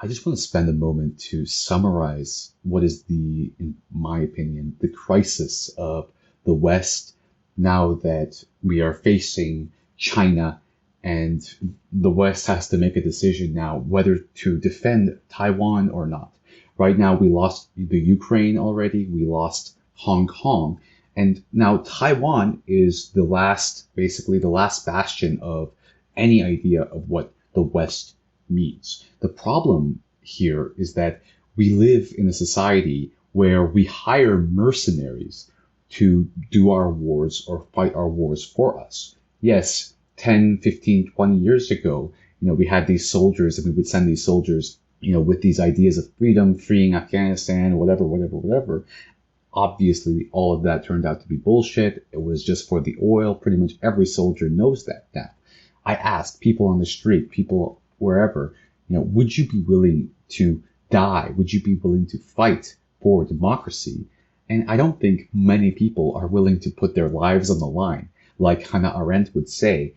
I just want to spend a moment to summarize what is in my opinion, the crisis of the West now that we are facing China and the West has to make a decision now whether to defend Taiwan or not. Right now, we lost the Ukraine already. We lost Hong Kong. And now Taiwan is basically the last bastion of any idea of what the West means. The problem here is that we live in a society where we hire mercenaries to do our wars or fight our wars for us. Yes, 10, 15, 20 years ago, we had these soldiers and we would send these soldiers, with these ideas of freedom, freeing Afghanistan, whatever. Obviously, all of that turned out to be bullshit. It was just for the oil. Pretty much every soldier knows that now. I asked people on the street, people wherever, would you be willing to die? Would you be willing to fight for democracy? And I don't think many people are willing to put their lives on the line. Like Hannah Arendt would say,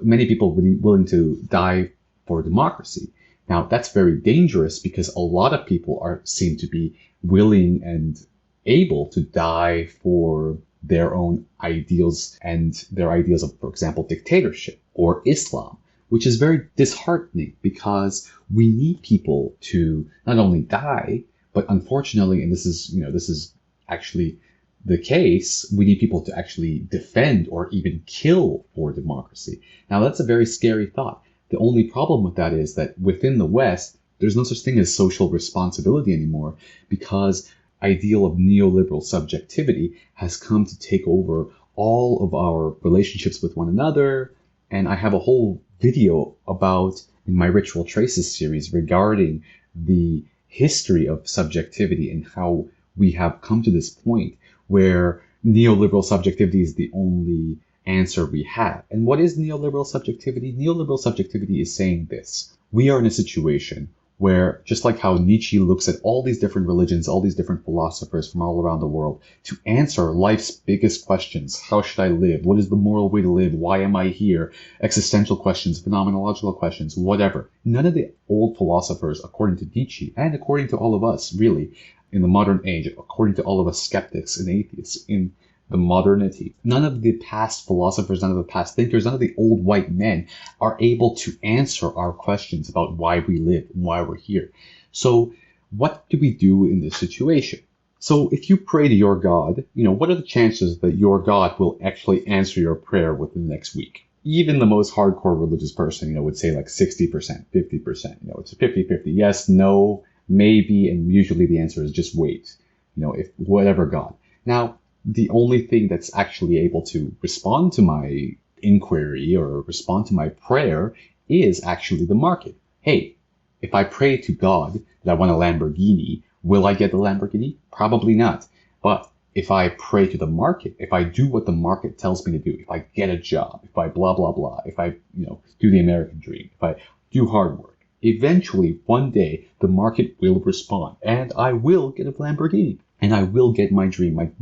many people would be willing to die for democracy. Now, that's very dangerous because a lot of people seem to be willing and able to die for their own ideals and their ideals of, for example, dictatorship or Islam, which is very disheartening because we need people to not only die, but unfortunately, and this is actually the case, we need people to actually defend or even kill for democracy. Now, that's a very scary thought. The only problem with that is that within the West, there's no such thing as social responsibility anymore because ideal of neoliberal subjectivity has come to take over all of our relationships with one another. And I have a whole video in my Ritual Traces series regarding the history of subjectivity and how we have come to this point where neoliberal subjectivity is the only answer we have. And what is neoliberal subjectivity? Neoliberal subjectivity is saying this. We are in a situation where, just like how Nietzsche looks at all these different religions, all these different philosophers from all around the world to answer life's biggest questions. How should I live? What is the moral way to live? Why am I here? Existential questions, phenomenological questions, whatever. None of the old philosophers, according to Nietzsche, and according to all of us, really, in the modern age, according to all of us skeptics and atheists in the modernity, none of the past philosophers, none of the past thinkers, none of the old white men are able to answer our questions about why we live and why we're here. So what do we do in this situation? So if you pray to your God, what are the chances that your God will actually answer your prayer within the next week? Even the most hardcore religious person, would say like 60%, 50%, it's a 50-50. Yes, no, maybe, and usually the answer is just wait, if whatever God. Now, the only thing that's actually able to respond to my inquiry or respond to my prayer is actually the market. Hey, if I pray to God that I want a Lamborghini, will I get the Lamborghini? Probably not. But if I pray to the market, if I do what the market tells me to do, if I get a job, if I blah, blah, blah, if I, do the American dream, if I do hard work, eventually one day the market will respond and I will get a Lamborghini and I will get my dream.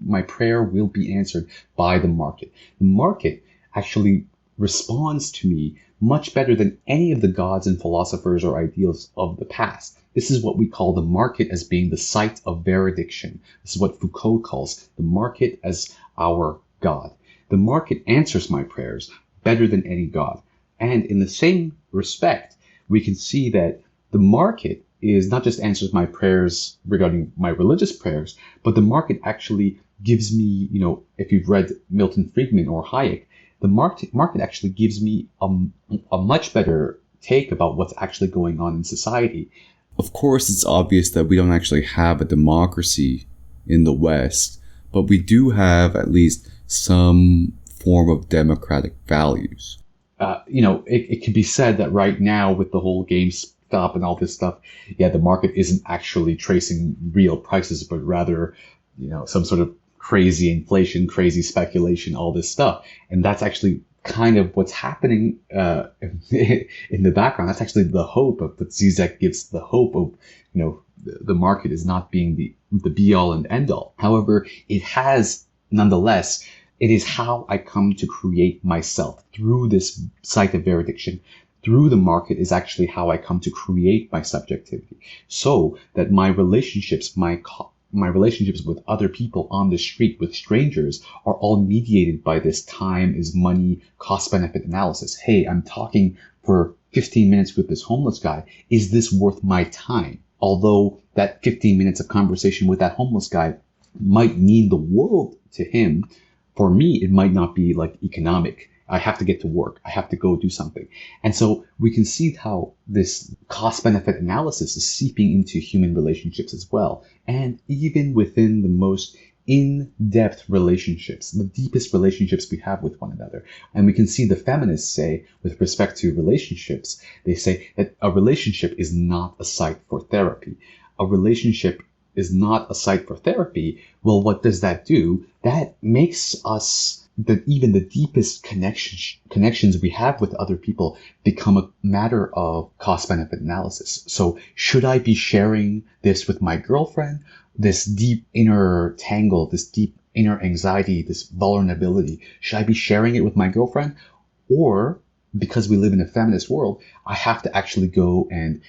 My prayer will be answered by the market. The market actually responds to me much better than any of the gods and philosophers or ideals of the past. This is what we call the market as being the site of verediction. This is what Foucault calls the market as our God. The market answers my prayers better than any god. And in the same respect, we can see that the market is not just answers my prayers regarding my religious prayers, but the market actually gives me, if you've read Milton Friedman or Hayek, the market actually gives me a much better take about what's actually going on in society. Of course, it's obvious that we don't actually have a democracy in the West, but we do have at least some form of democratic values. It can be said that right now with the whole GameStop and all this stuff, the market isn't actually tracing real prices, but rather, some sort of crazy inflation, crazy speculation, all this stuff. And that's actually kind of what's happening in the background. That's actually the hope of that Zizek gives, the hope of, the market is not being the be all and end all. However, it has nonetheless, it is how I come to create myself through this site of verediction, through the market is actually how I come to create my subjectivity, so that my relationships, my relationships with other people on the street, with strangers, are all mediated by this time is money, cost benefit analysis. Hey, I'm talking for 15 minutes with this homeless guy. Is this worth my time? Although that 15 minutes of conversation with that homeless guy might mean the world to him, for me, it might not be like economic. I have to get to work. I have to go do something. And so we can see how this cost benefit analysis is seeping into human relationships as well. And even within the most in-depth relationships, the deepest relationships we have with one another. And we can see the feminists say, with respect to relationships, they say that a relationship is not a site for therapy. A relationship is not a site for therapy. Well, what does that do? That makes us even the deepest connections we have with other people become a matter of cost-benefit analysis. So should I be sharing this with my girlfriend? This deep inner tangle, this deep inner anxiety, this vulnerability, should I be sharing it with my girlfriend? Or, because we live in a feminist world, I have to actually go and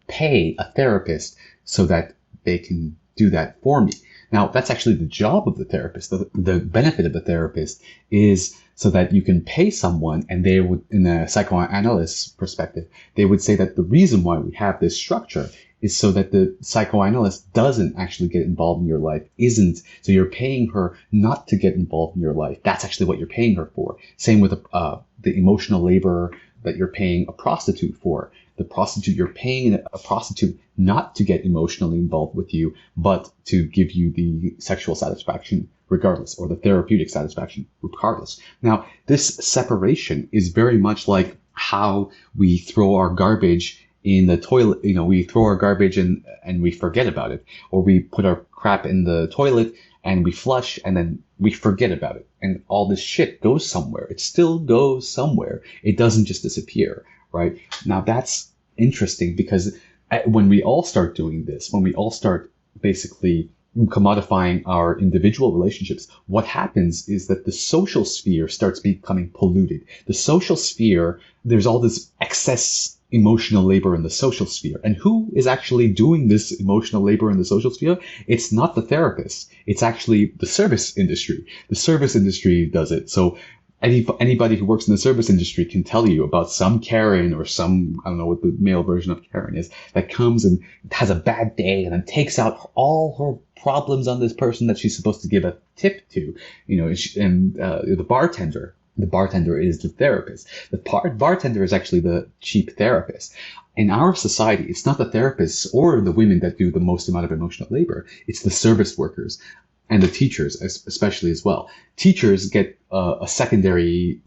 pay a therapist so that they can do that for me. Now, that's actually the job of the therapist. The benefit of the therapist is so that you can pay someone, and they would, in a psychoanalyst's perspective, they would say that the reason why we have this structure is so that the psychoanalyst doesn't actually get involved in your life, so you're paying her not to get involved in your life. That's actually what you're paying her for. Same with the emotional labor that you're paying a prostitute for. The prostitute, you're paying a prostitute not to get emotionally involved with you, but to give you the sexual satisfaction regardless, or the therapeutic satisfaction regardless. Now, this separation is very much like how we throw our garbage in the toilet. We throw our garbage in and we forget about it, or we put our crap in the toilet and we flush and then we forget about it. And all this shit goes somewhere. It still goes somewhere. It doesn't just disappear, right? Now that's interesting, because when we all start doing this, when we all start basically commodifying our individual relationships, what happens is that the social sphere starts becoming polluted. The social sphere, there's all this excess emotional labor in the social sphere. And who is actually doing this emotional labor in the social sphere? It's not the therapist. It's actually the service industry. The service industry does it. So anybody who works in the service industry can tell you about some Karen, or some, I don't know what the male version of Karen is, that comes and has a bad day and then takes out all her problems on this person that she's supposed to give a tip to, the bartender. The bartender is the therapist. The bartender is actually the cheap therapist. In our society, it's not the therapists or the women that do the most amount of emotional labor. It's the service workers and the teachers, especially as well. Teachers get a secondhand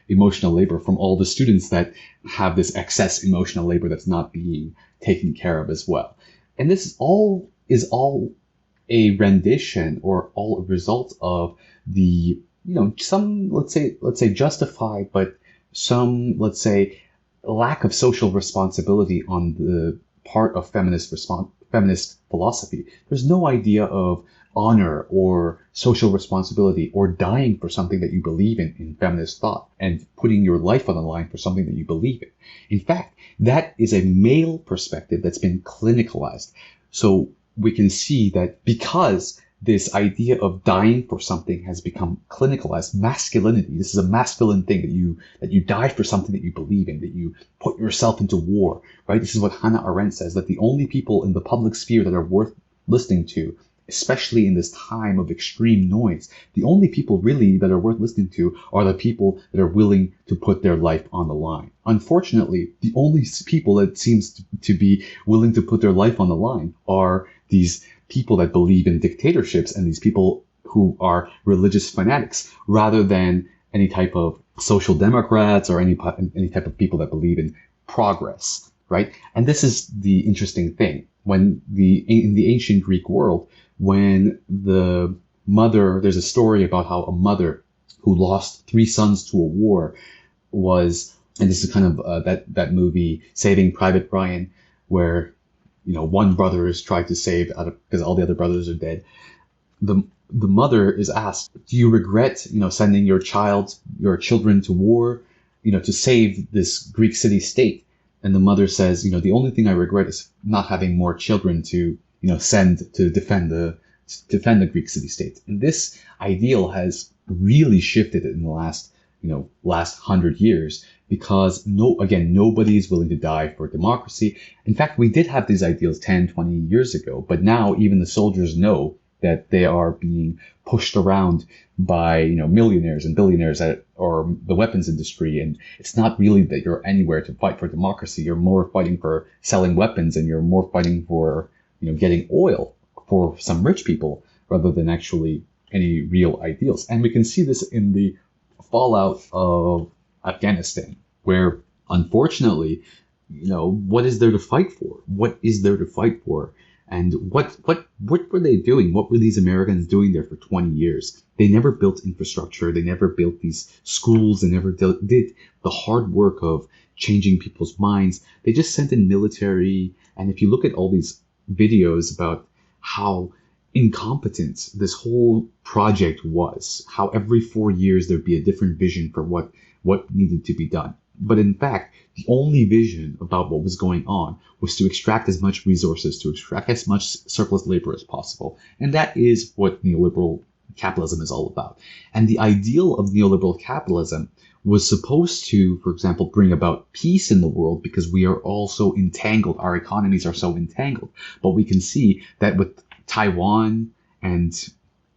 emotional labor from all the students that have this excess emotional labor that's not being taken care of as well. And this is all a rendition, or all a result of the, some, let's say justified, but some, let's say, lack of social responsibility on the part of feminist philosophy. There's no idea of honor or social responsibility or dying for something that you believe in feminist thought, and putting your life on the line for something that you believe in. In fact, that is a male perspective that's been clinicalized. So we can see that because this idea of dying for something has become clinicalized, masculinity, this is a masculine thing, that you die for something that you believe in, that you put yourself into war, right? This is what Hannah Arendt says, that the only people in the public sphere that are worth listening to, especially in this time of extreme noise, the only people really that are worth listening to are the people that are willing to put their life on the line. Unfortunately, the only people that seems to be willing to put their life on the line are these people that believe in dictatorships, and these people who are religious fanatics, rather than any type of social democrats or any type of people that believe in progress, right? And this is the interesting thing. In the ancient Greek world, when the mother, there's a story about how a mother who lost 3 sons to a war was, and this is kind of that movie Saving Private Ryan, where one brother is tried to save because all the other brothers are dead. The mother is asked, "Do you regret, sending your children to war?" to save this Greek city state. And the mother says, the only thing I regret is not having more children to, send to defend the Greek city state. And this ideal has really shifted in the last 100 years, because nobody is willing to die for democracy. In fact, we did have these ideals 10, 20 years ago, but now even the soldiers know that they are being pushed around by millionaires and billionaires or the weapons industry, and it's not really that you're anywhere to fight for democracy. You're more fighting for selling weapons, and you're more fighting for getting oil for some rich people rather than actually any real ideals. And we can see this in the fallout of Afghanistan, where unfortunately, what is there to fight for? What is there to fight for? And what were they doing? What were these Americans doing there for 20 years? They never built infrastructure. They never built these schools. They never did the hard work of changing people's minds. They just sent in military. And if you look at all these videos about how incompetent this whole project was, how every 4 years there'd be a different vision for what needed to be done. But in fact, the only vision about what was going on was to extract as much resources, to extract as much surplus labor as possible. And that is what neoliberal capitalism is all about. And the ideal of neoliberal capitalism was supposed to, for example, bring about peace in the world, because we are all so entangled. Our economies are so entangled. But we can see that with Taiwan, and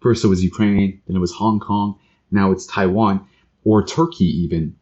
first it was Ukraine, then it was Hong Kong, now it's Taiwan, or Turkey even,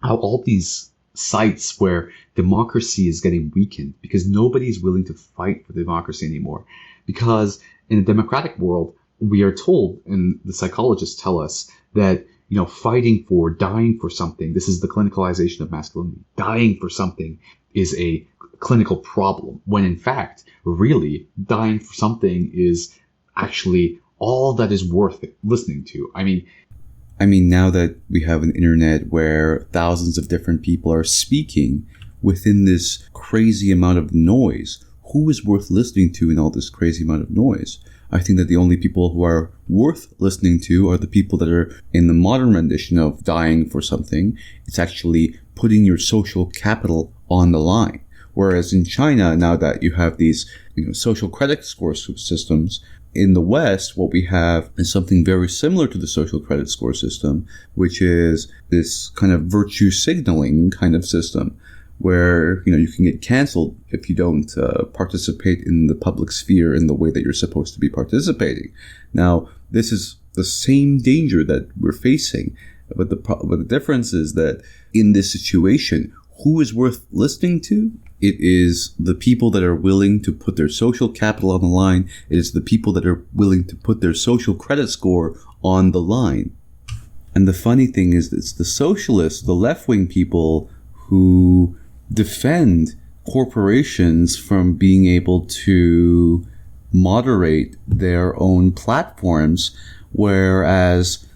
how all these sites where democracy is getting weakened because nobody is willing to fight for democracy anymore. Because in a democratic world, we are told, and the psychologists tell us, that fighting for, dying for something, this is the clinicalization of masculinity. Dying for something is a clinical problem, when in fact, really, dying for something is actually all that is worth it, listening to. I mean, now that we have an internet where thousands of different people are speaking within this crazy amount of noise, who is worth listening to in all this crazy amount of noise? I think that the only people who are worth listening to are the people that are in the modern rendition of dying for something. It's actually putting your social capital on the line. Whereas in China, now that you have these social credit score systems, in the West, what we have is something very similar to the social credit score system, which is this kind of virtue signaling kind of system where, you can get canceled if you don't participate in the public sphere in the way that you're supposed to be participating. Now, this is the same danger that we're facing, but the difference is that in this situation, who is worth listening to? It is the people that are willing to put their social capital on the line. It is the people that are willing to put their social credit score on the line. And the funny thing is, it's the socialists, the left-wing people, who defend corporations from being able to moderate their own platforms, whereas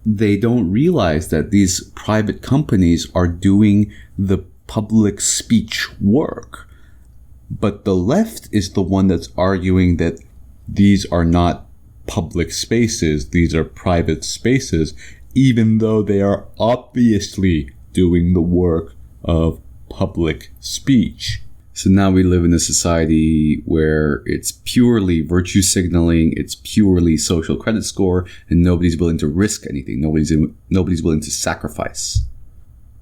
they don't realize that these private companies are doing the public speech work. But the left is the one that's arguing that these are not public spaces, these are private spaces, even though they are obviously doing the work of public speech. So now we live in a society where it's purely virtue signaling, it's purely social credit score, and nobody's willing to risk anything. Nobody's willing to sacrifice.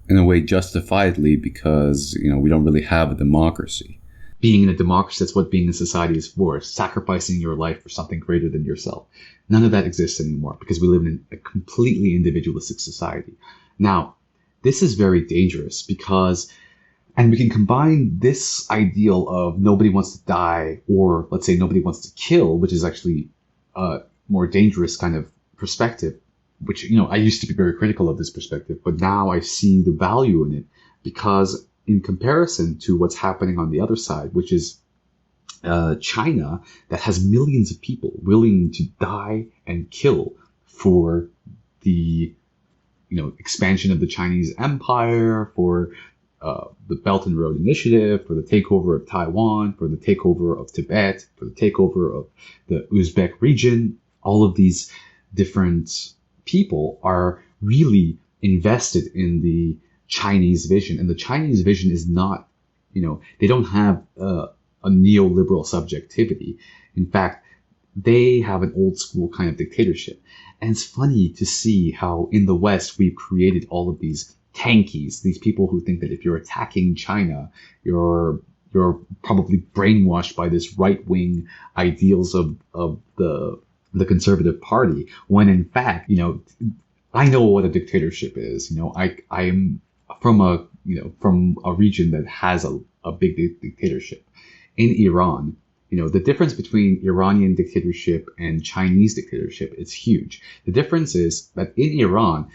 In a way, justifiably, because, we don't really have a democracy. Being in a democracy, that's what being in a society is for, sacrificing your life for something greater than yourself. None of that exists anymore because we live in a completely individualistic society. Now, this is very dangerous because, and we can combine this ideal of nobody wants to die, or let's say nobody wants to kill, which is actually a more dangerous kind of perspective, which, I used to be very critical of this perspective, but now I see the value in it, because in comparison to what's happening on the other side, which is China, that has millions of people willing to die and kill for the, expansion of the Chinese empire, for the Belt and Road Initiative, for the takeover of Taiwan, for the takeover of Tibet, for the takeover of the Uzbek region. All of these different people are really invested in the Chinese vision. And the Chinese vision is not, they don't have a neoliberal subjectivity. In fact, they have an old school kind of dictatorship. And it's funny to see how in the West we've created all of these tankies, these people who think that if you're attacking China, you're probably brainwashed by this right-wing ideals of the conservative party, when in fact, I know what a dictatorship is. I am from a region that has a big dictatorship. In Iran, the difference between Iranian dictatorship and Chinese dictatorship is huge. The difference is that in Iran,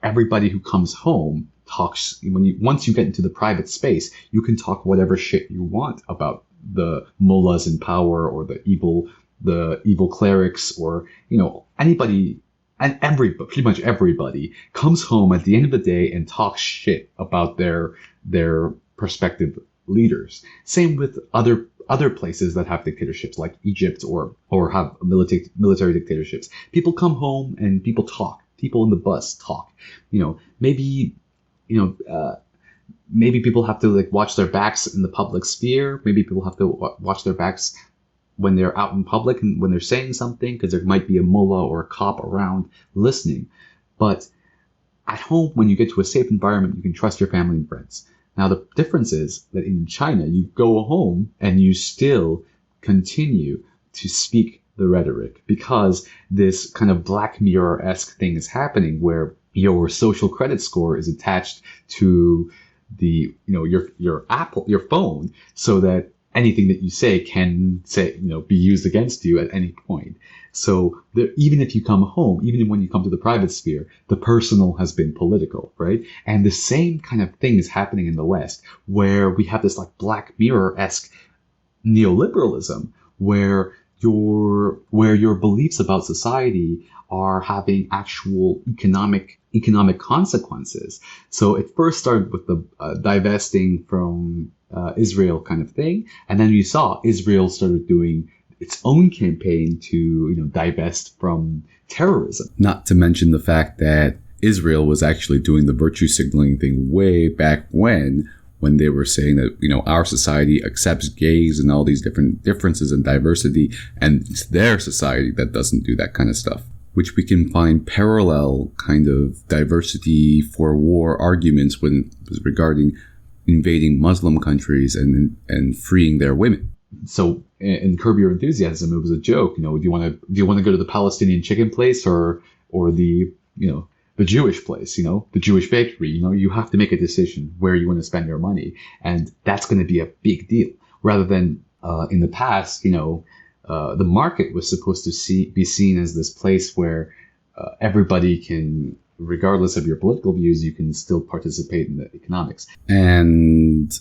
everybody who comes home talks, once you get into the private space, you can talk whatever shit you want about the mullahs in power or the evil clerics, or, anybody, and pretty much everybody comes home at the end of the day and talks shit about their prospective leaders. Same with other places that have dictatorships like Egypt or have military dictatorships. People come home and people talk. People in the bus talk. Maybe people have to watch their backs in the public sphere. Maybe people have to watch their backs when they're out in public and when they're saying something, because there might be a mullah or a cop around listening. But at home, when you get to a safe environment, you can trust your family and friends. Now, the difference is that in China, you go home and you still continue to speak the rhetoric, because this kind of Black Mirror-esque thing is happening where your social credit score is attached to your phone, so that anything that you say can be used against you at any point. So even if you come home, even when you come to the private sphere, the personal has been political, right? And the same kind of thing is happening in the West, where we have this Black Mirror-esque neoliberalism, where your beliefs about society are having actual economic consequences. So it first started with the divesting from Israel kind of thing, and then you saw Israel started doing its own campaign to divest from terrorism. Not to mention the fact that Israel was actually doing the virtue signaling thing way back when they were saying that our society accepts gays and all these different differences and diversity, and it's their society that doesn't do that kind of stuff. Which we can find parallel kind of diversity for war arguments when it was regarding invading Muslim countries and freeing their women. So in Curb Your Enthusiasm, it was a joke. Do you want to go to the Palestinian chicken place or the Jewish place? The Jewish bakery. You have to make a decision where you want to spend your money, and that's going to be a big deal. Rather than in the past, the market was supposed to be seen as this place where everybody can, regardless of your political views, you can still participate in the economics. And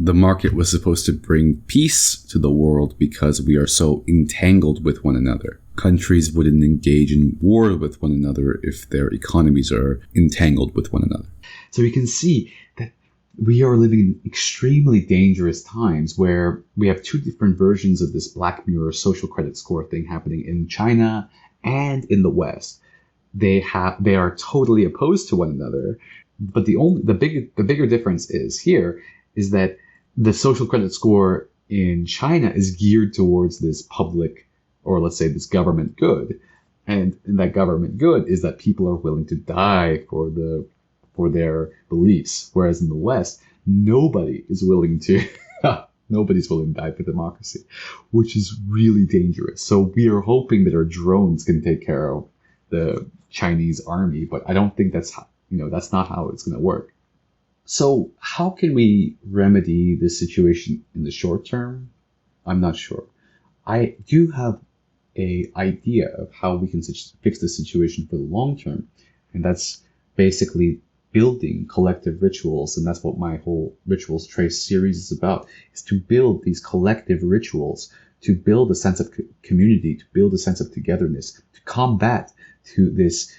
the market was supposed to bring peace to the world because we are so entangled with one another. Countries wouldn't engage in war with one another if their economies are entangled with one another. So we can see that we are living in extremely dangerous times where we have two different versions of this Black Mirror social credit score thing happening in China and in the West. They are totally opposed to one another, but the bigger difference is that the social credit score in China is geared towards this public, or let's say this government good, and that government good is that people are willing to die for their beliefs, whereas in the West, nobody's willing to die for democracy, which is really dangerous. So we are hoping that our drones can take care of the Chinese army, but I don't think that's not how it's going to work. So how can we remedy this situation in the short term? I'm not sure. I do have an idea of how we can fix the situation for the long term, and that's basically building collective rituals. And that's what my whole Rituals Trace series is about, is to build these collective rituals, to build a sense of community, to build a sense of togetherness, to combat to this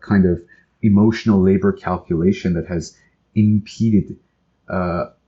kind of emotional labor calculation that has impeded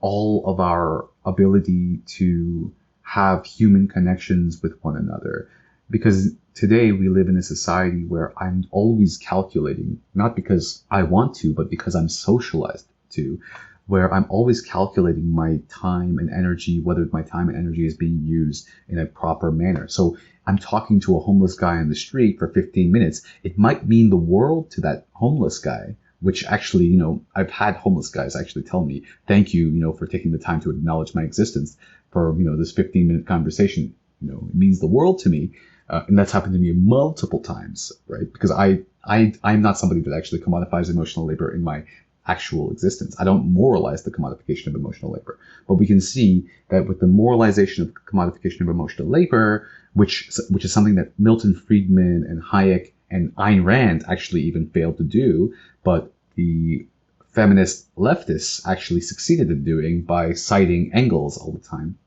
all of our ability to have human connections with one another. Because today we live in a society where I'm always calculating, not because I want to, but because I'm socialized to, where I'm always calculating my time and energy, whether my time and energy is being used in a proper manner. So I'm talking to a homeless guy on the street for 15 minutes. It might mean the world to that homeless guy, which actually, I've had homeless guys actually tell me, thank you, for taking the time to acknowledge my existence for, this 15-minute conversation. It means the world to me. And that's happened to me multiple times, right? Because I'm not somebody that actually commodifies emotional labor in my actual existence. I don't moralize the commodification of emotional labor. But we can see that with the moralization of commodification of emotional labor, which is something that Milton Friedman and Hayek and Ayn Rand actually even failed to do, but the feminist leftists actually succeeded in doing by citing Engels all the time.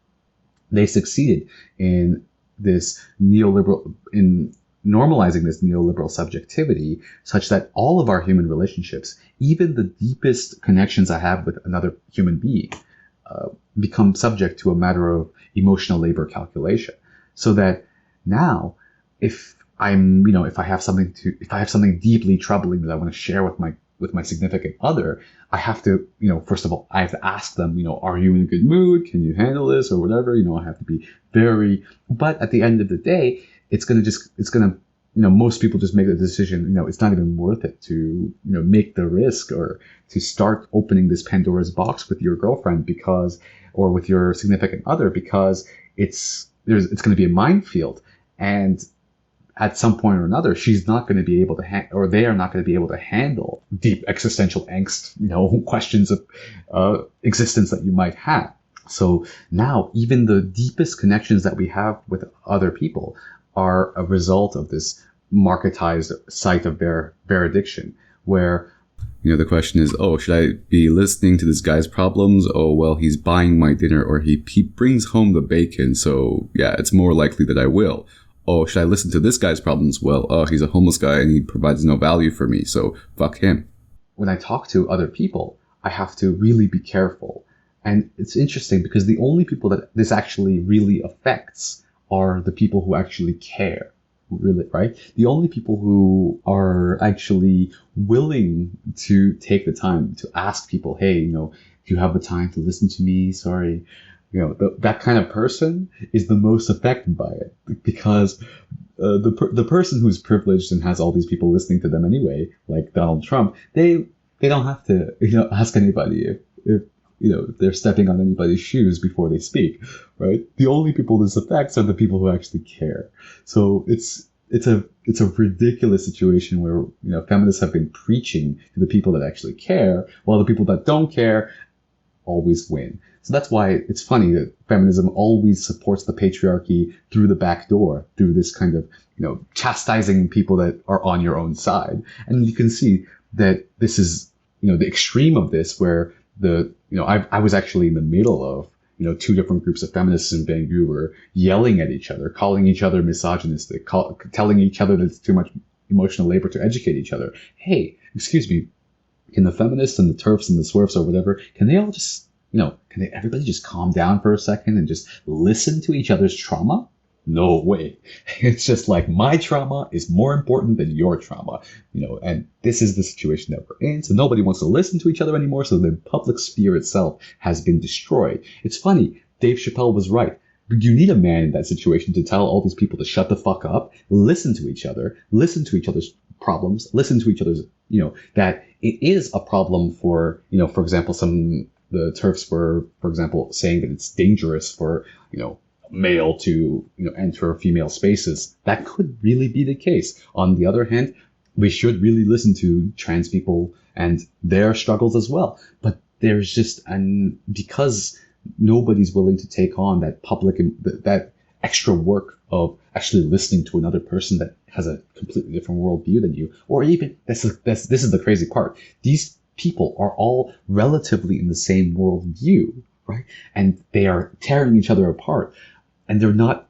They succeeded in normalizing this neoliberal subjectivity such that all of our human relationships, even the deepest connections I have with another human being, become subject to a matter of emotional labor calculation. So that now, if I have something deeply troubling that I want to share with my significant other, I have to, first of all, I have to ask them, are you in a good mood? Can you handle this or whatever? I have to be but at the end of the day, most people just make the decision, it's not even worth it to, make the risk or to start opening this Pandora's box with your girlfriend or with your significant other, because it's going to be a minefield. And at some point or another, she's not going to be able to or they are not going to be able to handle deep existential angst, questions of existence that you might have. So now even the deepest connections that we have with other people are a result of this marketized site of their addiction, where the question is, should I be listening to this guy's problems? Oh, well, he's buying my dinner, or he brings home the bacon, so yeah, it's more likely that I will. Oh, should I listen to this guy's problems? Well, he's a homeless guy and he provides no value for me, so fuck him. When I talk to other people, I have to really be careful. And it's interesting because the only people that this actually really affects are the people who actually care. Really, right? The only people who are actually willing to take the time to ask people, hey, do you have the time to listen to me? Sorry. That kind of person is the most affected by it, because the person who's privileged and has all these people listening to them anyway, like Donald Trump, they don't have to ask anybody if they're stepping on anybody's shoes before they speak, right? The only people this affects are the people who actually care. So it's a ridiculous situation where feminists have been preaching to the people that actually care, while the people that don't care always win. So that's why it's funny that feminism always supports the patriarchy through the back door, through this kind of, chastising people that are on your own side. And you can see that this is, the extreme of this, where I was actually in the middle of, two different groups of feminists in Vancouver yelling at each other, calling each other misogynistic, telling each other that it's too much emotional labor to educate each other. Hey, excuse me, can the feminists and the TERFs and the SWERFs or whatever, can they all just, everybody just calm down for a second and just listen to each other's trauma? No way. It's just like, my trauma is more important than your trauma, and this is the situation that we're in. So nobody wants to listen to each other anymore. So the public sphere itself has been destroyed. It's funny. Dave Chappelle was right. You need a man in that situation to tell all these people to shut the fuck up, listen to each other's problems, listen to each other's, that it is a problem for, for example, the TERFs were, for example, saying that it's dangerous for, male to, enter female spaces. That could really be the case. On the other hand, we should really listen to trans people and their struggles as well. But there's just, because nobody's willing to take on that extra work of actually listening to another person that has a completely different worldview than you, or even, this is the crazy part. These people are all relatively in the same worldview, right? And they are tearing each other apart. And they're not,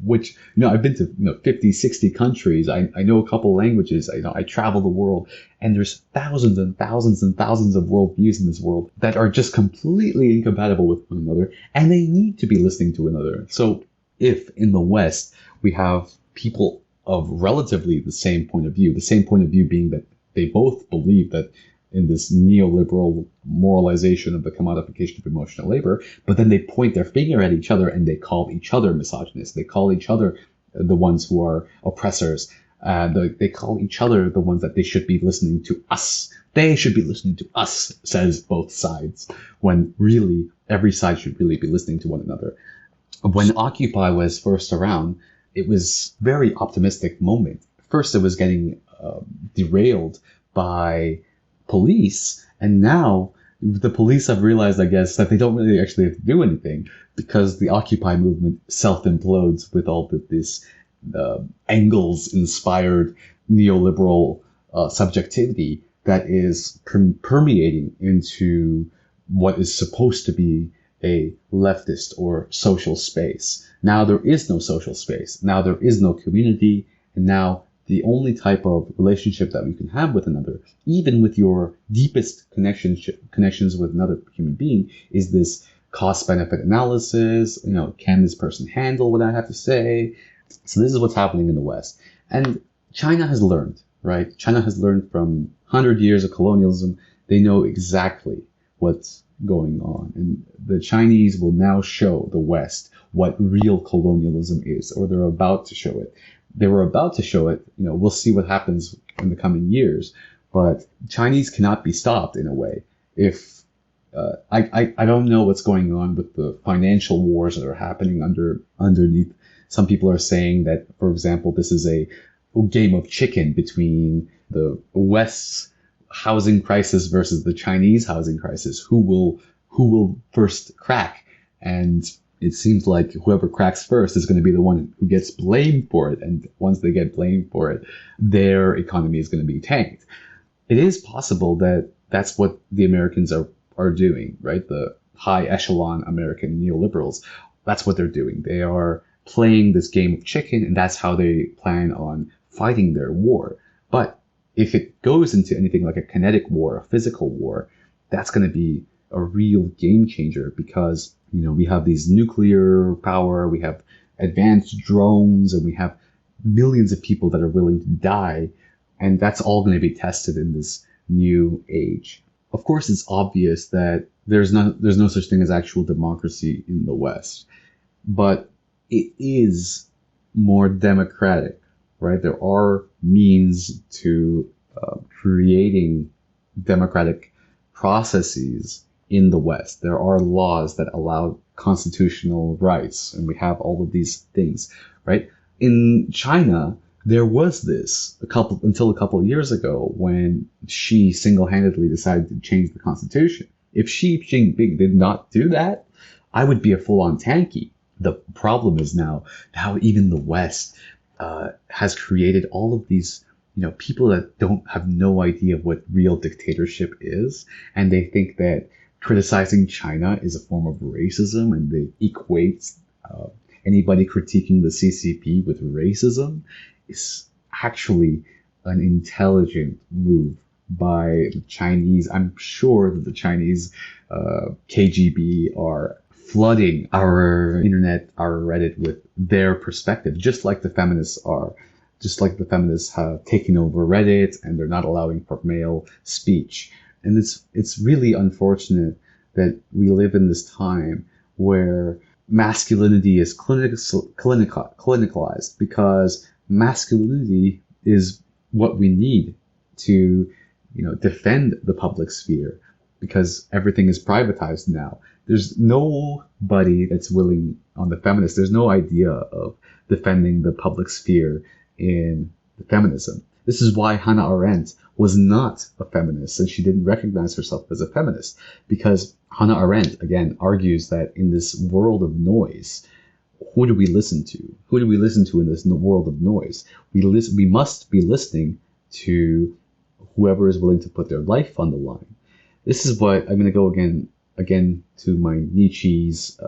which, I've been to 50, 60 countries. I know a couple languages. I travel the world, and there's thousands and thousands and thousands of worldviews in this world that are just completely incompatible with one another, and they need to be listening to another. So if in the West we have people of relatively the same point of view. The same point of view being that they both believe that in this neoliberal moralization of the commodification of emotional labor, but then they point their finger at each other and they call each other misogynists. They call each other the ones who are oppressors. They call each other the ones that they should be listening to us. They should be listening to us, says both sides, when really every side should really be listening to one another. When Occupy was first around, it was a very optimistic moment. First, it was getting derailed by police, and now the police have realized, I guess, that they don't really actually have to do anything because the Occupy movement self-implodes with all of this Engels-inspired neoliberal subjectivity that is permeating into what is supposed to be a leftist or social space. Now there is no social space. Now there is no community, and now the only type of relationship that we can have with another, even with your deepest connections with another human being, is this cost-benefit analysis. Can this person handle what I have to say? So this is what's happening in the West. And China has learned, right? China has learned from 100 years of colonialism. They know exactly what's going on. And the Chinese will now show the West what real colonialism is, or they're about to show it. They were about to show it. We'll see what happens in the coming years. But Chinese cannot be stopped in a way. If I don't know what's going on with the financial wars that are happening underneath. Some people are saying that, for example, this is a game of chicken between the West's housing crisis versus the Chinese housing crisis. Who will first crack? And it seems like whoever cracks first is going to be the one who gets blamed for it. And once they get blamed for it, their economy is going to be tanked. It is possible that that's what the Americans are doing, right? The high echelon American neoliberals. That's what they're doing. They are playing this game of chicken, and that's how they plan on fighting their war. But if it goes into anything like a kinetic war, a physical war, that's going to be a real game changer because, we have these nuclear power, we have advanced drones, and we have millions of people that are willing to die. And that's all going to be tested in this new age. Of course, it's obvious that there's no such thing as actual democracy in the West, but it is more democratic, right? There are means to creating democratic processes in the West. There are laws that allow constitutional rights, and we have all of these things, right? In China, there was this until a couple of years ago when Xi single-handedly decided to change the constitution. If Xi Jinping did not do that, I would be a full-on tanky. The problem is now how even the West has created all of these, people that don't have no idea what real dictatorship is, and they think that criticizing China is a form of racism, and they equate anybody critiquing the CCP with racism. Is actually an intelligent move by the Chinese. I'm sure that the Chinese KGB are flooding our internet, our Reddit with their perspective, just like the feminists are. Just like the feminists have taken over Reddit and they're not allowing for male speech. And it's really unfortunate that we live in this time where masculinity is clinicalized, because masculinity is what we need to, defend the public sphere, because everything is privatized now. There's nobody that's willing on the feminist. There's no idea of defending the public sphere in the feminism. This is why Hannah Arendt was not a feminist, and she didn't recognize herself as a feminist, because Hannah Arendt, again, argues that in this world of noise, who do we listen to? Who do we listen to in this world of noise? We must be listening to whoever is willing to put their life on the line. This is what I'm going to go again to my Nietzsche's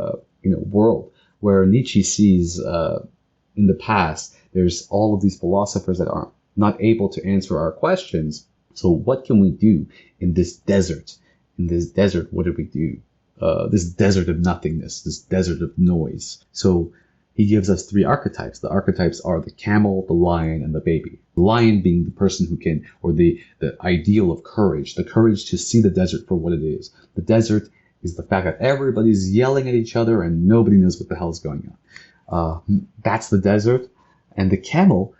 world, where Nietzsche sees in the past there's all of these philosophers that are not able to answer our questions. So what can we do in this desert? In this desert, what do we do? This desert of nothingness, this desert of noise. So he gives us three archetypes. The archetypes are the camel, the lion, and the baby. The lion being the person who can, or the ideal of courage, the courage to see the desert for what it is. The desert is the fact that everybody's yelling at each other and nobody knows what the hell's going on. That's the desert. And the camel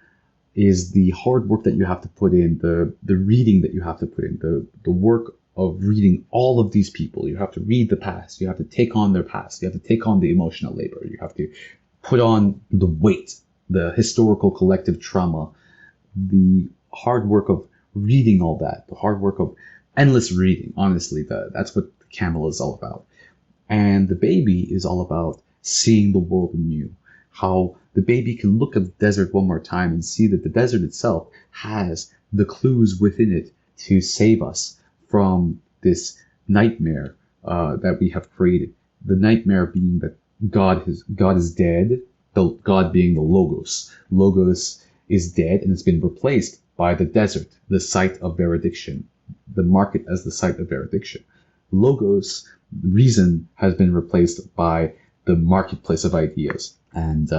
is the hard work that you have to put in, the reading that you have to put in, the work of reading all of these people. You have to read the past. You have to take on their past. You have to take on the emotional labor. You have to put on the weight, the historical collective trauma, the hard work of reading all that, the hard work of endless reading. Honestly, that's what the camel is all about. And the baby is all about seeing the world anew. How the baby can look at the desert one more time and see that the desert itself has the clues within it to save us from this nightmare that we have created. The nightmare being that God is dead, the God being the Logos. Logos is dead and it's been replaced by the desert, the site of benediction, the market as the site of benediction. Logos, reason, has been replaced by the marketplace of ideas. And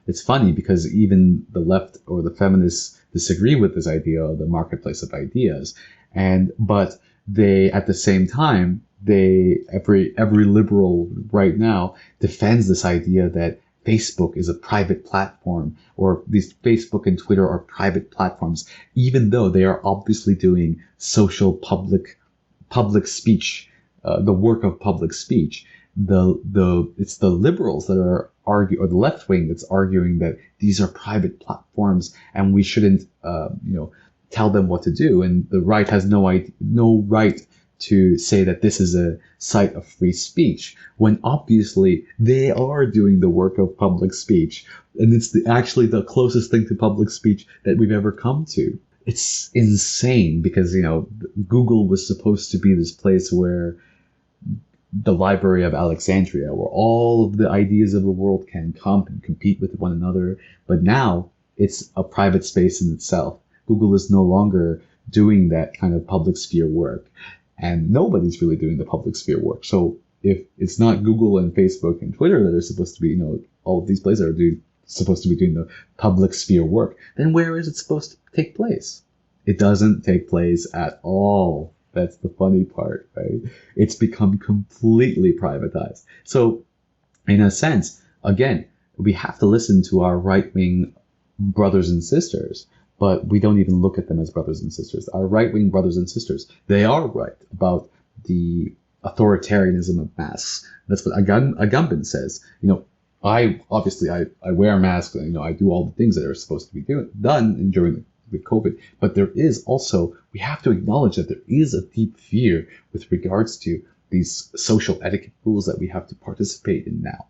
it's funny because even the left or the feminists disagree with this idea of the marketplace of ideas. But they, at the same time, every liberal right now defends this idea that Facebook is a private platform, or these Facebook and Twitter are private platforms, even though they are obviously doing social public speech, the work of public speech. It's the liberals that are arguing, or the left wing that's arguing that these are private platforms and we shouldn't, tell them what to do. And the right has no right to say that this is a site of free speech, when obviously they are doing the work of public speech. And it's actually the closest thing to public speech that we've ever come to. It's insane because, Google was supposed to be this place where the Library of Alexandria, where all of the ideas of the world can come and compete with one another. But now it's a private space in itself. Google is no longer doing that kind of public sphere work, and nobody's really doing the public sphere work. So if it's not Google and Facebook and Twitter that are supposed to be, all of these places are supposed to be doing the public sphere work, then where is it supposed to take place? It doesn't take place at all. That's the funny part, right? It's become completely privatized. So in a sense, again, we have to listen to our right-wing brothers and sisters, but we don't even look at them as brothers and sisters. Our right-wing brothers and sisters, they are right about the authoritarianism of masks. That's what Agamben says. I wear a mask. I do all the things that are supposed to be done during the COVID. But there is also, we have to acknowledge that there is a deep fear with regards to these social etiquette rules that we have to participate in now.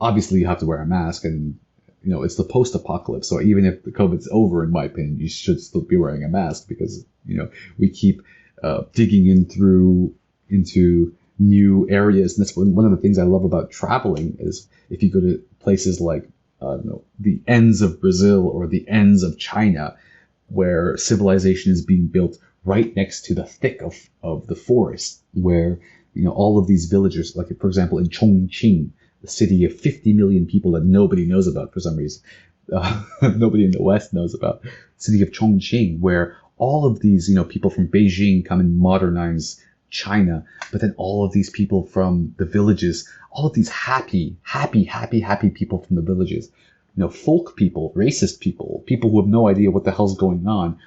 Obviously you have to wear a mask, and it's the post-apocalypse. So even if the COVID's over, in my opinion, you should still be wearing a mask because, we keep digging into new areas. And that's one of the things I love about traveling is if you go to places like, the ends of Brazil or the ends of China, where civilization is being built right next to the thick of the forest, where, all of these villagers, like, for example, in Chongqing, the city of 50 million people that nobody knows about for some reason. Nobody in the West knows about. City of Chongqing, where all of these, people from Beijing come and modernize China, but then all of these people from the villages, all of these happy people from the villages, folk people, racist people who have no idea what the hell's going on.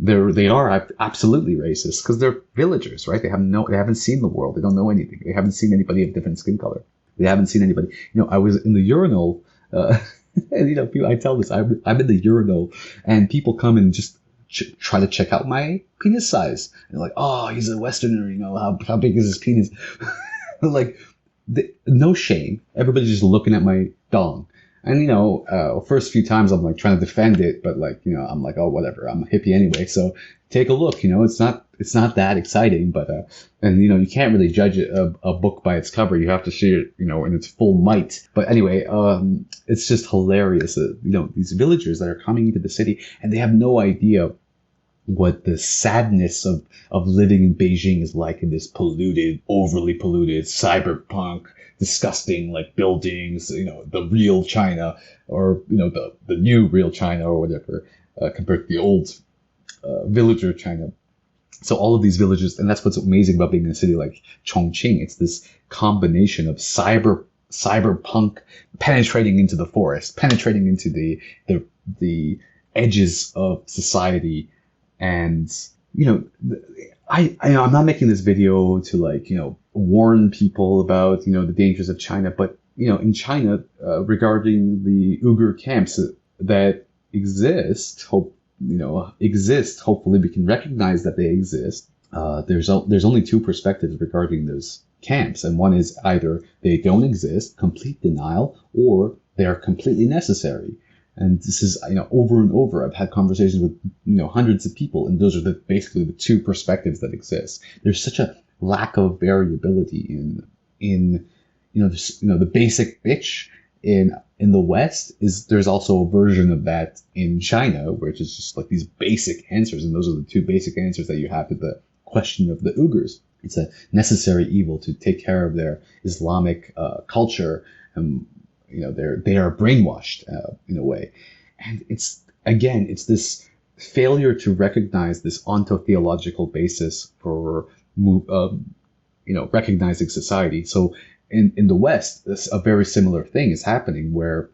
They are absolutely racist because they're villagers, right? They haven't seen the world. They don't know anything. They haven't seen anybody of different skin color. They haven't seen anybody. I was in the urinal, and I tell this. I'm in the urinal, and people come and just try to check out my penis size. And they're like, "Oh, he's a Westerner. How big is his penis?" Like, no shame. Everybody's just looking at my dong. And, first few times I'm like trying to defend it, but I'm like, oh, whatever, I'm a hippie anyway. So take a look, it's not that exciting, but, and you can't really judge a book by its cover. You have to see it, in its full might. But anyway, it's just hilarious that, these villagers that are coming into the city and they have no idea what the sadness of living in Beijing is like in this polluted, overly polluted, cyberpunk, disgusting like buildings, the real China, or the new real China or whatever, compared to the old villager China. So all of these villages, and that's what's amazing about being in a city like Chongqing. It's this combination of cyberpunk penetrating into the forest, penetrating into the edges of society. And I'm not making this video to warn people about the dangers of China, but in China, regarding the Uyghur camps that exist, hopefully we can recognize that they exist. There's only two perspectives regarding those camps, and one is either they don't exist, complete denial, or they are completely necessary. And this is, over and over, I've had conversations with, hundreds of people, and those are basically the two perspectives that exist. There's such a lack of variability in the basic bitch in the West is there's also a version of that in China, which is just like these basic answers. And those are the two basic answers that you have to the question of the Uyghurs. It's a necessary evil to take care of their Islamic culture. They are brainwashed in a way. And it's this failure to recognize this ontotheological basis for recognizing society. So in the West, a very similar thing is happening where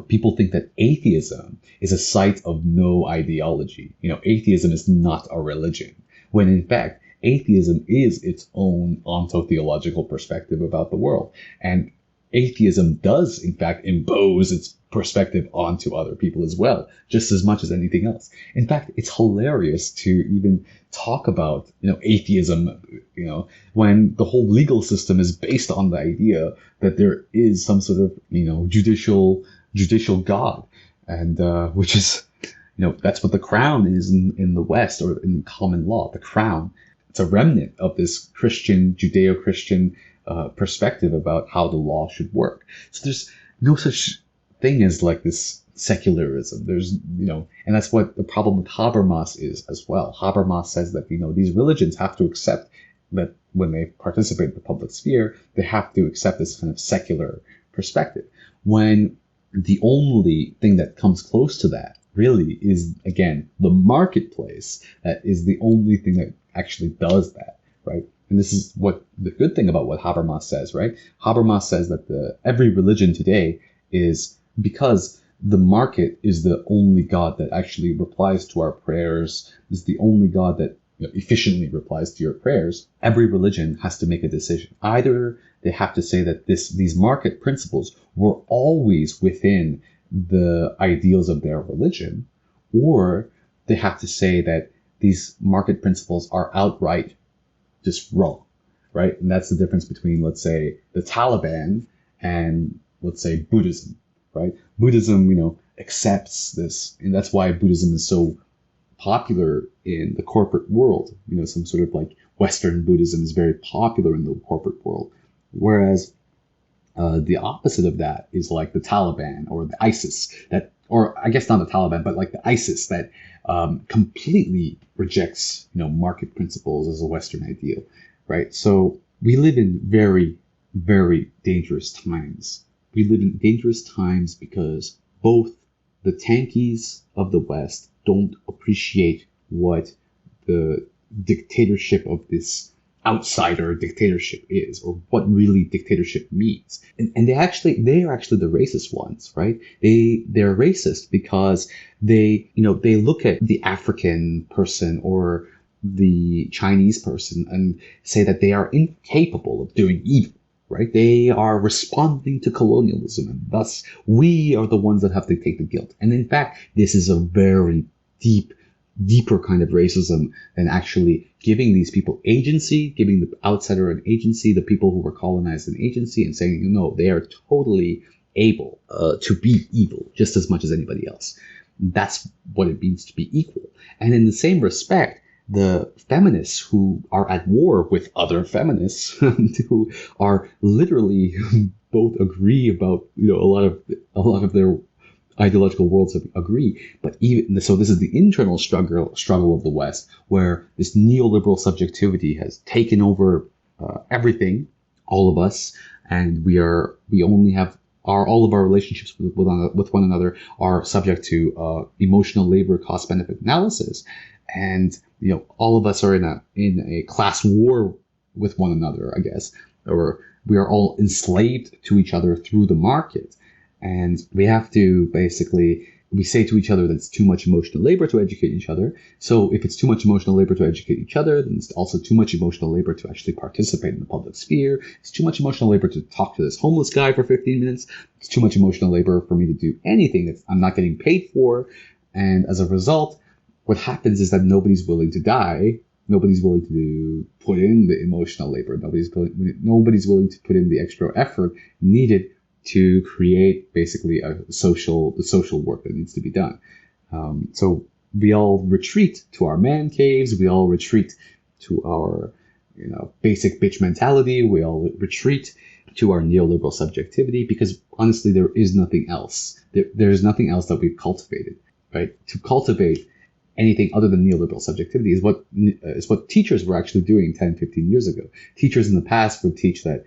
people think that atheism is a site of no ideology. Atheism is not a religion, when in fact atheism is its own ontotheological perspective about the world. And atheism does, in fact, impose its perspective onto other people as well, just as much as anything else. In fact, it's hilarious to even talk about, atheism, when the whole legal system is based on the idea that there is some sort of, judicial God, and which is, that's what the crown is in the West, or in common law. The crown, it's a remnant of this Judeo-Christian perspective about how the law should work. So there's no such thing as like this secularism. There's, and that's what the problem with Habermas is as well. Habermas says that, these religions have to accept that when they participate in the public sphere, they have to accept this kind of secular perspective. When the only thing that comes close to that really is, again, the marketplace. That is the only thing that actually does that, right? And this is what the good thing about what Habermas says, right? Habermas says that every religion today is, because the market is the only God that actually replies to our prayers, is the only God that efficiently replies to your prayers. Every religion has to make a decision. Either they have to say that these market principles were always within the ideals of their religion, or they have to say that these market principles are outright just wrong, right? And that's the difference between, let's say, the Taliban and, let's say, Buddhism, right? Buddhism, accepts this, and that's why Buddhism is so popular in the corporate world. Some sort of like Western Buddhism is very popular in the corporate world, whereas the opposite of that is like the Taliban or the ISIS, or I guess not the Taliban, but like the ISIS that completely rejects, market principles as a Western ideal, right? So we live in very, very dangerous times. We live in dangerous times because both the tankies of the West don't appreciate what the dictatorship of this outsider dictatorship is, or what really dictatorship means. And they are actually the racist ones, right? They're racist because they look at the African person or the Chinese person and say that they are incapable of doing evil, right? They are responding to colonialism, and thus we are the ones that have to take the guilt. And in fact, this is a very deeper kind of racism than actually giving these people agency, giving the outsider an agency, the people who were colonized an agency, and saying, they are totally able to be evil just as much as anybody else. That's what it means to be equal. And in the same respect, the feminists who are at war with other feminists who are literally both agree about a lot of their ideological worlds agree. But even so, this is the internal struggle of the West, where this neoliberal subjectivity has taken over everything, all of us, and we only have all of our relationships with one another are subject to emotional labor cost benefit analysis, and all of us are in a class war with one another, I guess, or we are all enslaved to each other through the market. And we have to basically, we say to each other that it's too much emotional labor to educate each other. So if it's too much emotional labor to educate each other, then it's also too much emotional labor to actually participate in the public sphere. It's too much emotional labor to talk to this homeless guy for 15 minutes. It's too much emotional labor for me to do anything that I'm not getting paid for. And as a result, what happens is that nobody's willing to die. Nobody's willing to put in the emotional labor. Nobody's willing to put in the extra effort needed to create basically the social work that needs to be done. So we all retreat to our man caves. We all retreat to our, basic bitch mentality. We all retreat to our neoliberal subjectivity because honestly, there is nothing else. There's nothing else that we've cultivated, right? To cultivate anything other than neoliberal subjectivity is what teachers were actually doing 10, 15 years ago. Teachers in the past would teach that,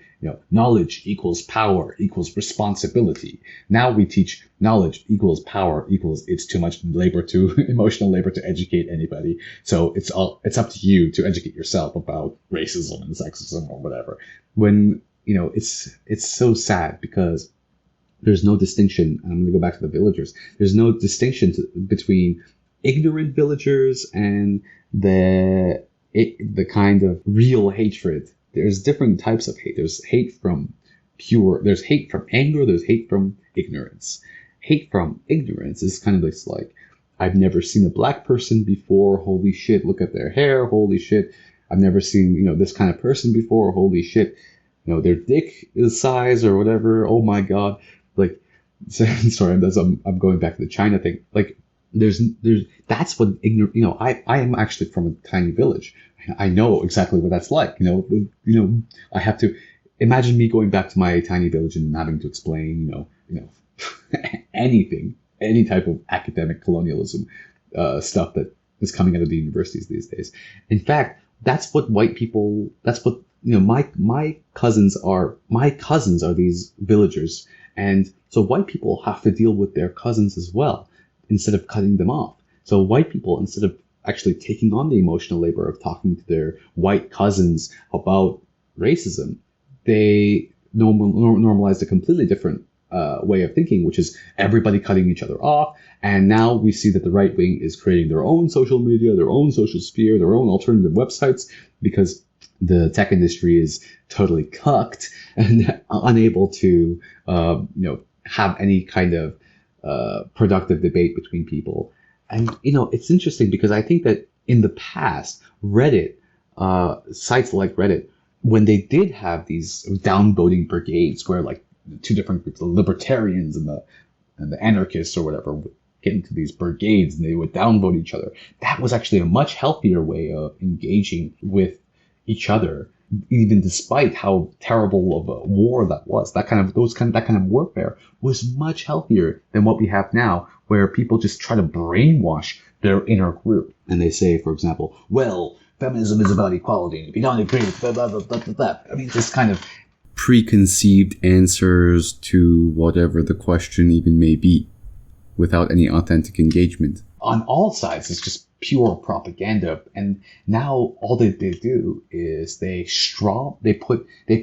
knowledge equals power equals responsibility. Now we teach knowledge equals power equals it's too much emotional labor to educate anybody. So it's up to you to educate yourself about racism and sexism or whatever. When, it's so sad because there's no distinction. I'm going to go back to the villagers. There's no distinction between ignorant villagers and the kind of real hatred. There's different types of hate. There's hate from anger, there's hate from ignorance. Hate from ignorance is kind of like, I've never seen a black person before, holy shit, look at their hair, holy shit, I've never seen, this kind of person before, holy shit, their dick is size or whatever, oh my god. Like, sorry, I'm going back to the China thing. Like, that's what ignorant, I am actually from a tiny village. I know exactly what that's like. I have to imagine me going back to my tiny village and having to explain, anything, any type of academic colonialism, stuff that is coming out of the universities these days. In fact, that's what my cousins are these villagers. And so white people have to deal with their cousins as well, instead of cutting them off. So white people, instead of actually taking on the emotional labor of talking to their white cousins about racism, they normalized a completely different way of thinking, which is everybody cutting each other off. And now we see that the right wing is creating their own social media, their own social sphere, their own alternative websites, because the tech industry is totally cucked and unable to, have any kind of productive debate between people. And, it's interesting because I think that in the past, Reddit, sites like Reddit, when they did have these downvoting brigades where like two different groups, the libertarians and the anarchists or whatever, would get into these brigades and they would downvote each other, that was actually a much healthier way of engaging with each other, even despite how terrible of a war that was. That kind of warfare was much healthier than what we have now, where people just try to brainwash their inner group. And they say, for example, well, feminism is about equality. If you don't agree with blah, blah, blah, blah, blah, blah. I mean, this kind of preconceived answers to whatever the question even may be, without any authentic engagement. On all sides, it's just pure propaganda. And now all they do is they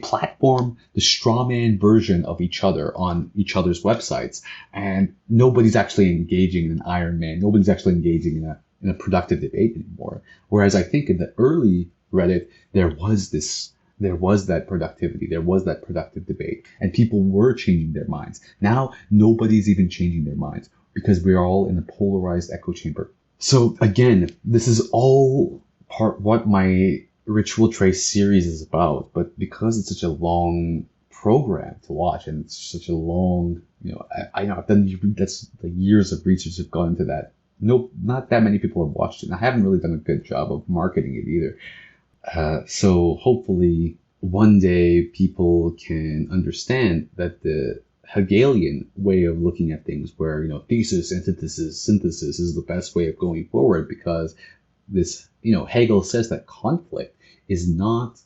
platform the strawman version of each other on each other's websites, and nobody's actually engaging in an Iron Man. Nobody's actually engaging in a productive debate anymore. Whereas I think in the early Reddit, there was that productivity, there was that productive debate, and people were changing their minds. Now nobody's even changing their minds because we're all in a polarized echo chamber. So again, this is all part what my Ritual Trace series is about, but because it's such a long program to watch and it's such a long, I know I've done that's like years of research have gone into that. Nope, not that many people have watched it, and I haven't really done a good job of marketing it either. So hopefully one day people can understand that Hegelian way of looking at things, where thesis, antithesis, synthesis is the best way of going forward, because this Hegel says that conflict is not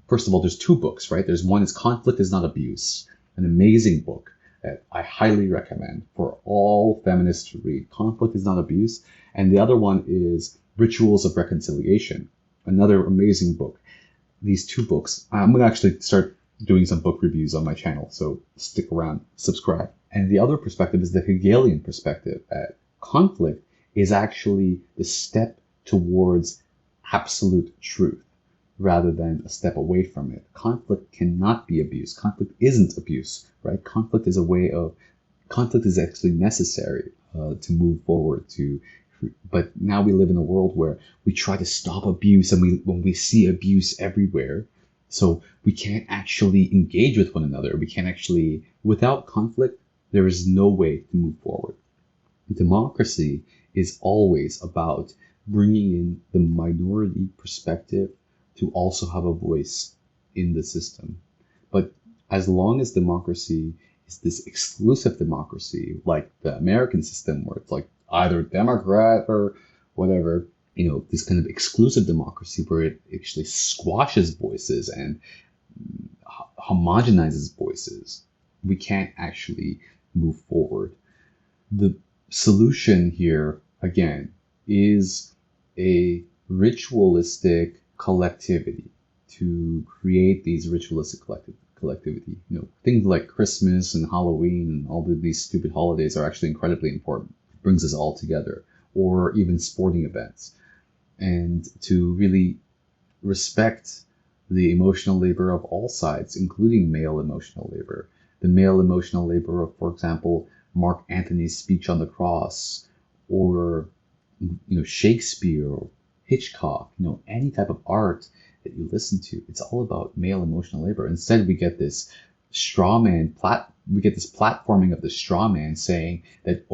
first of all, there's two books, right? There's one is Conflict is Not Abuse, an amazing book that I highly recommend for all feminists to read. Conflict is Not Abuse. And the other one is Rituals of Reconciliation, another amazing book. These two books, I'm going to actually start doing some book reviews on my channel, so stick around, subscribe. And the other perspective is the Hegelian perspective. Conflict is actually the step towards absolute truth, rather than a step away from it. Conflict cannot be abuse. Conflict isn't abuse, right? Conflict is actually necessary to move forward. But now we live in a world where we try to stop abuse, and when we see abuse everywhere, so we can't actually engage with one another. We can't actually, without conflict, there is no way to move forward. Democracy is always about bringing in the minority perspective to also have a voice in the system. But as long as democracy is this exclusive democracy, like the American system, where it's like either Democrat or whatever, this kind of exclusive democracy where it actually squashes voices and homogenizes voices, we can't actually move forward. The solution here, again, is a ritualistic collectivity, to create these ritualistic collectivity. Things like Christmas and Halloween and all these stupid holidays are actually incredibly important. It brings us all together. Or even sporting events. And to really respect the emotional labor of all sides, including male emotional labor. The male emotional labor of, for example, Mark Antony's Speech on the Cross, or Shakespeare, or Hitchcock, any type of art that you listen to. It's all about male emotional labor. Instead, we get this platforming of the straw man saying that,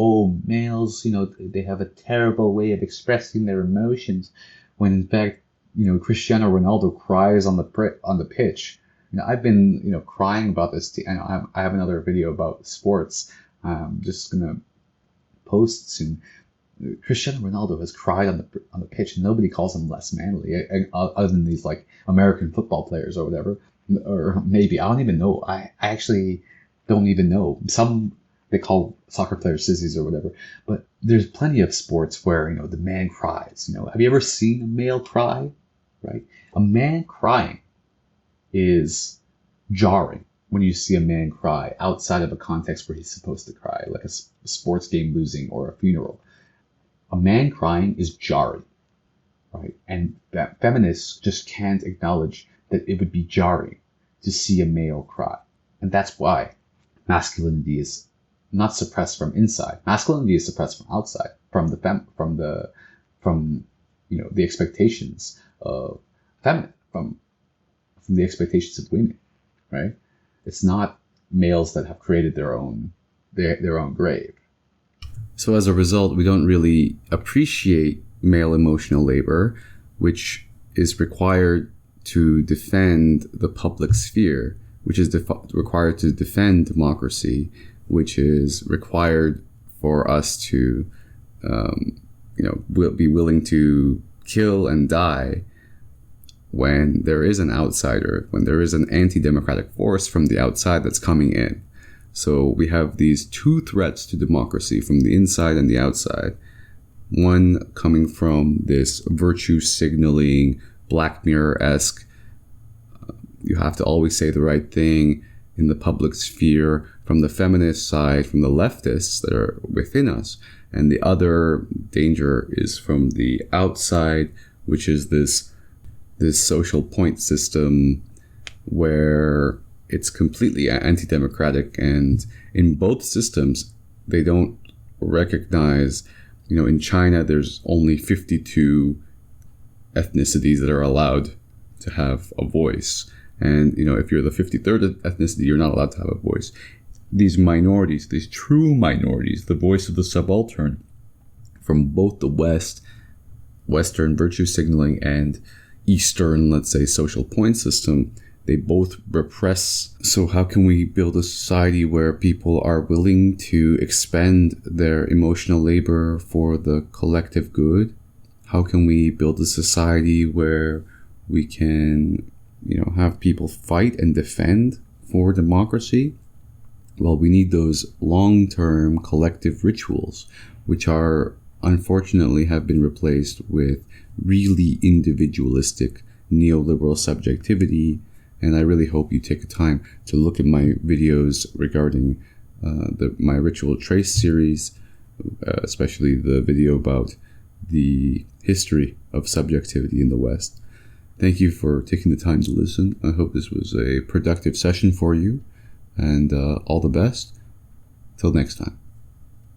males, they have a terrible way of expressing their emotions, when in fact, Cristiano Ronaldo cries on the pitch. I've been, crying about this, and I have another video about sports. I'm just gonna post soon. Cristiano Ronaldo has cried on the pitch, and nobody calls him less manly, other than these like American football players or whatever, or maybe I don't even know. I actually don't even know. Some they call soccer players sissies or whatever, but there's plenty of sports where the man cries. Have you ever seen a male cry? Right, a man crying is jarring when you see a man cry outside of a context where he's supposed to cry, like a sports game losing or a funeral. A man crying is jarring, right? And that feminists just can't acknowledge that it would be jarring to see a male cry. And that's why masculinity is not suppressed from inside. Masculinity is suppressed from outside, from the expectations of feminine, from the expectations of women, right? It's not males that have created their own grave. So as a result, we don't really appreciate male emotional labor, which is required to defend the public sphere, which is required to defend democracy, which is required for us to, be willing to kill and die when there is an outsider, when there is an anti-democratic force from the outside that's coming in. So we have these two threats to democracy from the inside and the outside. One coming from this virtue signaling, Black Mirror-esque, you have to always say the right thing in the public sphere, from the feminist side, from the leftists that are within us. And the other danger is from the outside, which is this social point system where it's completely anti-democratic, and in both systems, they don't recognize, in China, there's only 52 ethnicities that are allowed to have a voice. And, if you're the 53rd ethnicity, you're not allowed to have a voice. These minorities, these true minorities, the voice of the subaltern from both the Western virtue signaling and Eastern, let's say, social point system, They both repress. So how can we build a society where people are willing to expend their emotional labor for the collective good? How can we build a society where we can, have people fight and defend for democracy? Well, we need those long-term collective rituals, which are unfortunately have been replaced with really individualistic neoliberal subjectivity. And I really hope you take the time to look at my videos regarding my Ritual Trace series, especially the video about the history of subjectivity in the West. Thank you for taking the time to listen. I hope this was a productive session for you, and all the best. Till next time.